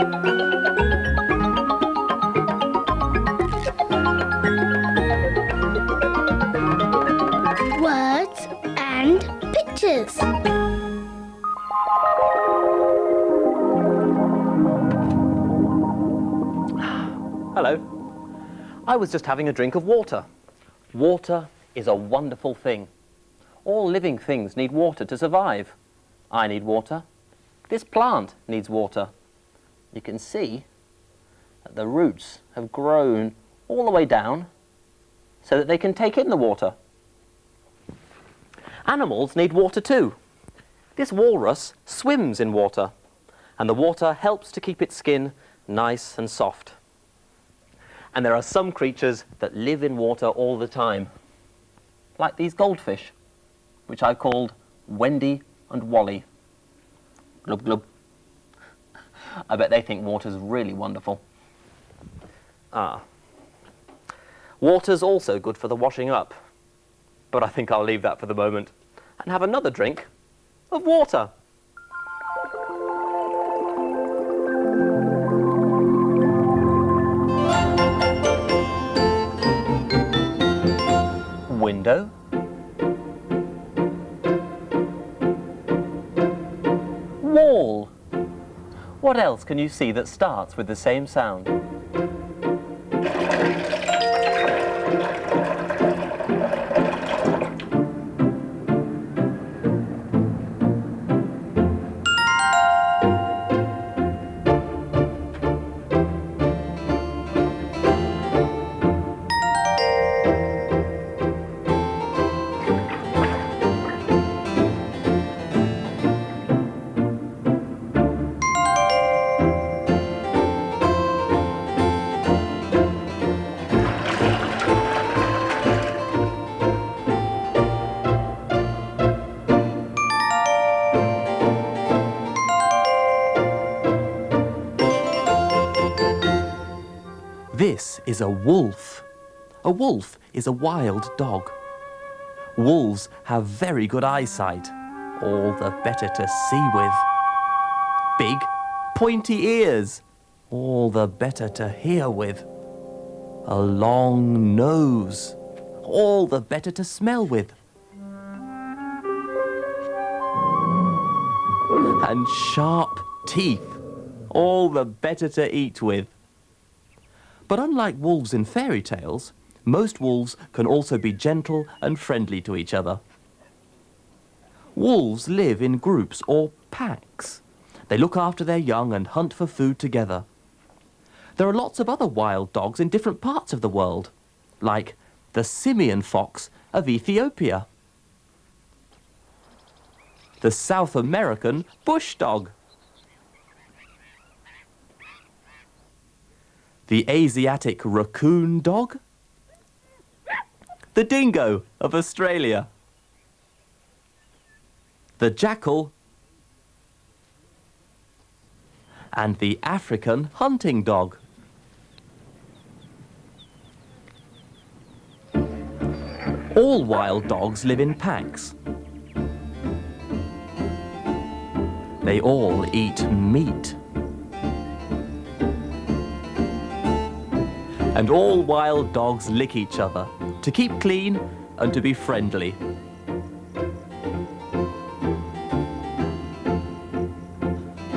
Words and pictures. Hello. I was just having a drink of water. Water is a wonderful thing. All living things need water to survive. I need water. This plant needs water. You can see that the roots have grown all the way down so that they can take in the water. Animals need water too. This walrus swims in water, and the water helps to keep its skin nice and soft. And there are some creatures that live in water all the time, like these goldfish, which I've called Wendy and Wally. Glub glub. I bet they think water's really wonderful. Water's also good for the washing up, but I think I'll leave that for the moment and have another drink of water. Window. Wall. What else can you see that starts with the same sound? This is a wolf. A wolf is a wild dog. Wolves have very good eyesight, all the better to see with. Big, pointy ears, all the better to hear with. A long nose, all the better to smell with. And sharp teeth, all the better to eat with. But unlike wolves in fairy tales, most wolves can also be gentle and friendly to each other. Wolves live in groups or packs. They look after their young and hunt for food together. There are lots of other wild dogs in different parts of the world, like the simian fox of Ethiopia, the South American bush dog, the Asiatic raccoon dog, the dingo of Australia, the jackal, and the African hunting dog. All wild dogs live in packs. They all eat meat. And all wild dogs lick each other to keep clean and to be friendly.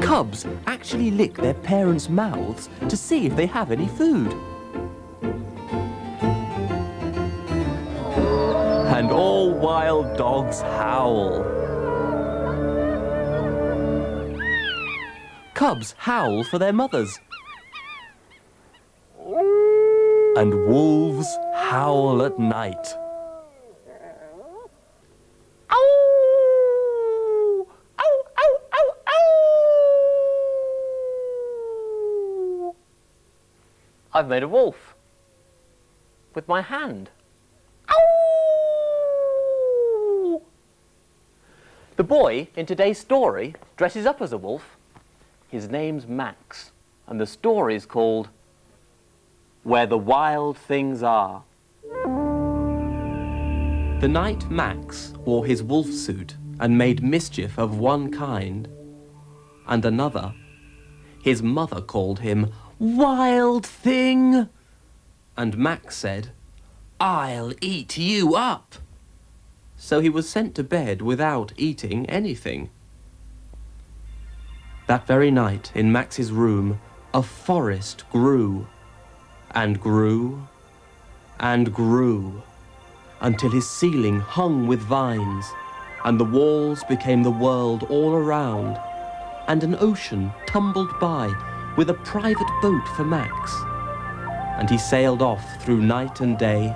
Cubs actually lick their parents' mouths to see if they have any food. And all wild dogs howl. Cubs howl for their mothers. And wolves howl at night. Ow! Ow, ow, ow, ow! I've made a wolf with my hand. Ow! The boy in today's story dresses up as a wolf. His name's Max, and the story is called Where the Wild Things Are. The night Max wore his wolf suit and made mischief of one kind and another, His mother called him Wild Thing. And Max said, "I'll eat you up." So he was sent to bed without eating anything. That very night, in Max's room, a forest grew and grew and grew until his ceiling hung with vines, and the walls became the world all around, and an ocean tumbled by with a private boat for Max. And he sailed off through night and day,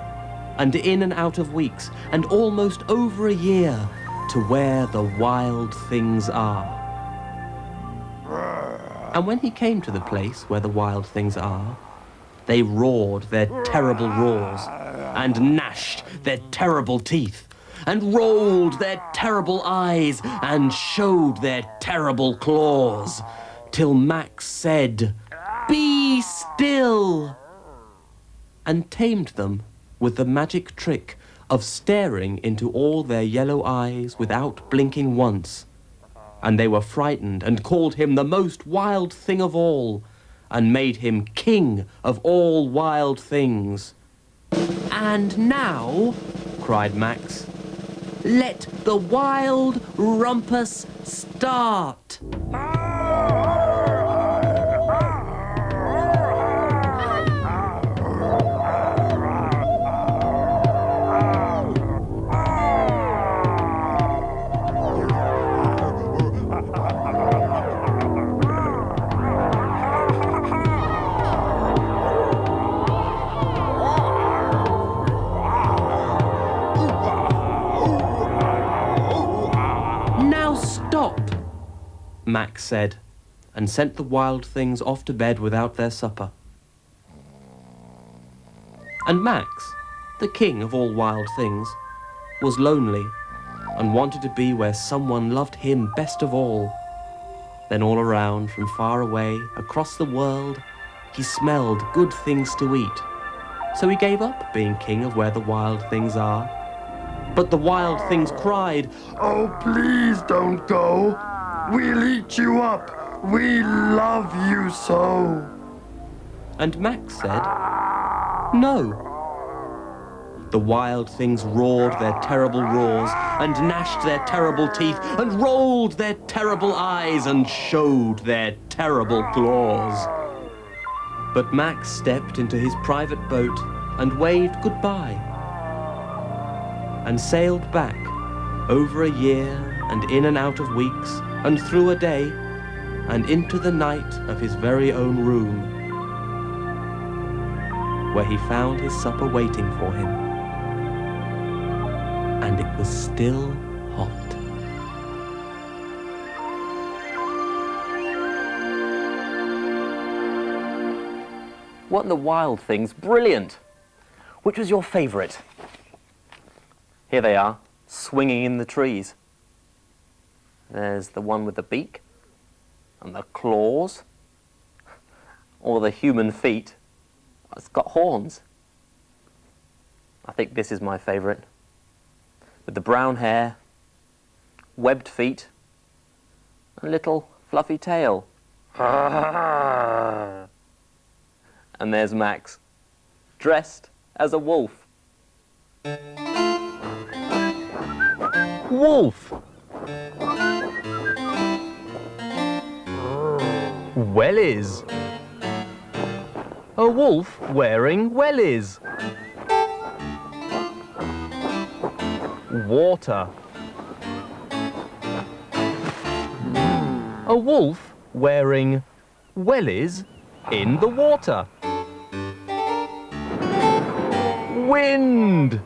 and in and out of weeks, and almost over a year, to where the wild things are. And when he came to the place where the wild things are, they roared their terrible roars, and gnashed their terrible teeth, and rolled their terrible eyes, and showed their terrible claws, till Max said, "Be still!" and tamed them with the magic trick of staring into all their yellow eyes without blinking once. And they were frightened and called him the most wild thing of all, and made him king of all wild things. "And now," cried Max, "let the wild rumpus start." Max said, and sent the wild things off to bed without their supper. And Max, the king of all wild things, was lonely and wanted to be where someone loved him best of all. Then all around, from far away, across the world, he smelled good things to eat. So he gave up being king of where the wild things are. But the wild things cried, "Oh, please don't go. We'll eat you up. We love you so." And Max said, "No." The wild things roared their terrible roars, and gnashed their terrible teeth, and rolled their terrible eyes, and showed their terrible claws. But Max stepped into his private boat and waved goodbye, and sailed back over a year, and in and out of weeks, and through a day, and into the night of his very own room, where he found his supper waiting for him, and it was still hot. Weren't the wild things brilliant? Which was your favourite? Here they are, swinging in the trees. There's the one with the beak, and the claws, or the human feet. It's got horns. I think this is my favourite. With the brown hair, webbed feet, and a little fluffy tail. And there's Max, dressed as a wolf. Wolf! Wellies. A wolf wearing wellies. Water. A wolf wearing wellies in the water. Wind.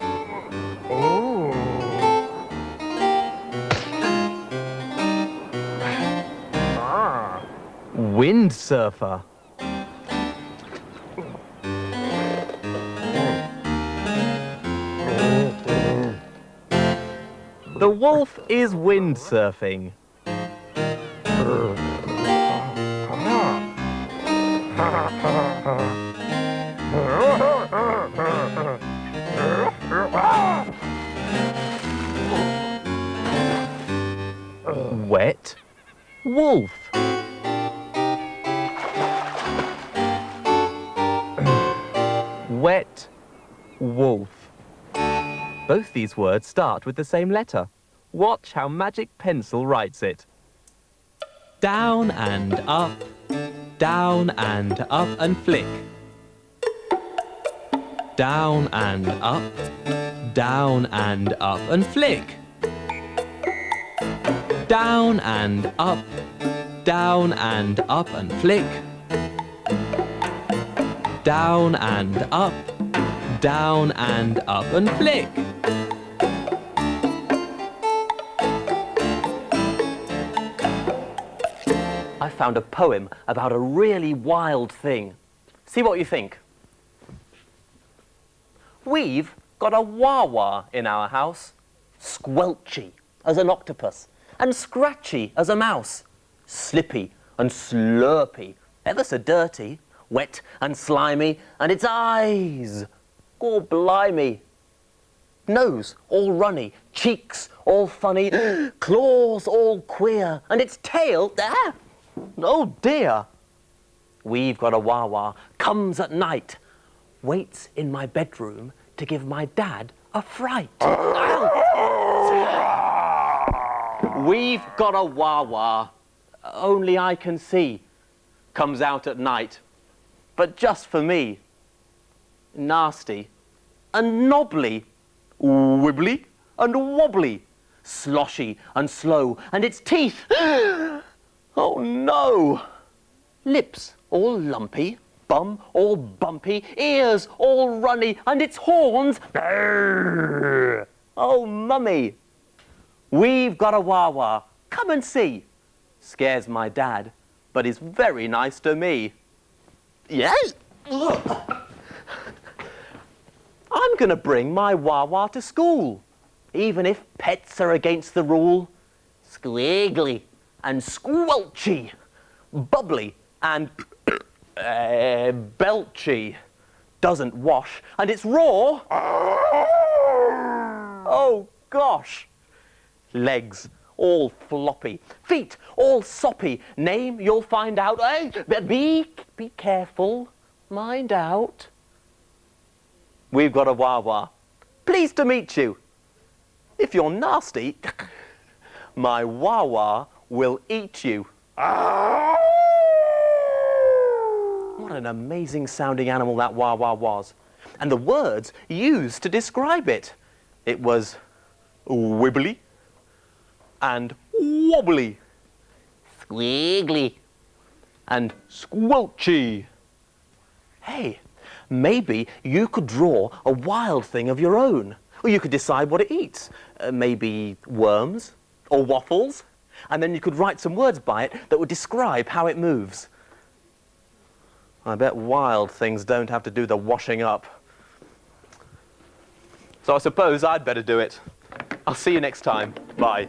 Windsurfer. The wolf is windsurfing. Wet wolf. wet wolf. Both these words start with the same letter. Watch how Magic Pencil writes it. Down and up and flick. Down and up and flick. Down and up and flick. Down and up and flick. I found a poem about a really wild thing. See what you think. We've got a wah-wah in our house. Squelchy as an octopus and scratchy as a mouse. Slippy and slurpy, ever so dirty, wet and slimy, and its eyes, gore blimey. Nose all runny, cheeks all funny, claws all queer, and its tail, oh dear. We've got a wah-wah, comes at night, waits in my bedroom to give my dad a fright. We've got a wah-wah, only I can see, comes out at night, but just for me. Nasty and knobbly, wibbly and wobbly, sloshy and slow, and its teeth, oh no! Lips all lumpy, bum all bumpy, ears all runny, and its horns, oh mummy! We've got a wah-wah, come and see. Scares my dad, but is very nice to me. Yay! I'm gonna bring my wah-wah to school, even if pets are against the rule. Squiggly and squelchy, bubbly and belchy, doesn't wash, and it's raw. Oh gosh! Legs all floppy, feet all soppy. Name you'll find out. But be careful, mind out. We've got a wah-wah. Pleased to meet you. If you're nasty, my wah-wah will eat you. What an amazing sounding animal that wah-wah was. And the words used to describe it. It was wibbly and wobbly, squiggly and squelchy. Hey, maybe you could draw a wild thing of your own. Or you could decide what it eats. Maybe worms or waffles. And then you could write some words by it that would describe how it moves. I bet wild things don't have to do the washing up. So I suppose I'd better do it. I'll see you next time. Bye.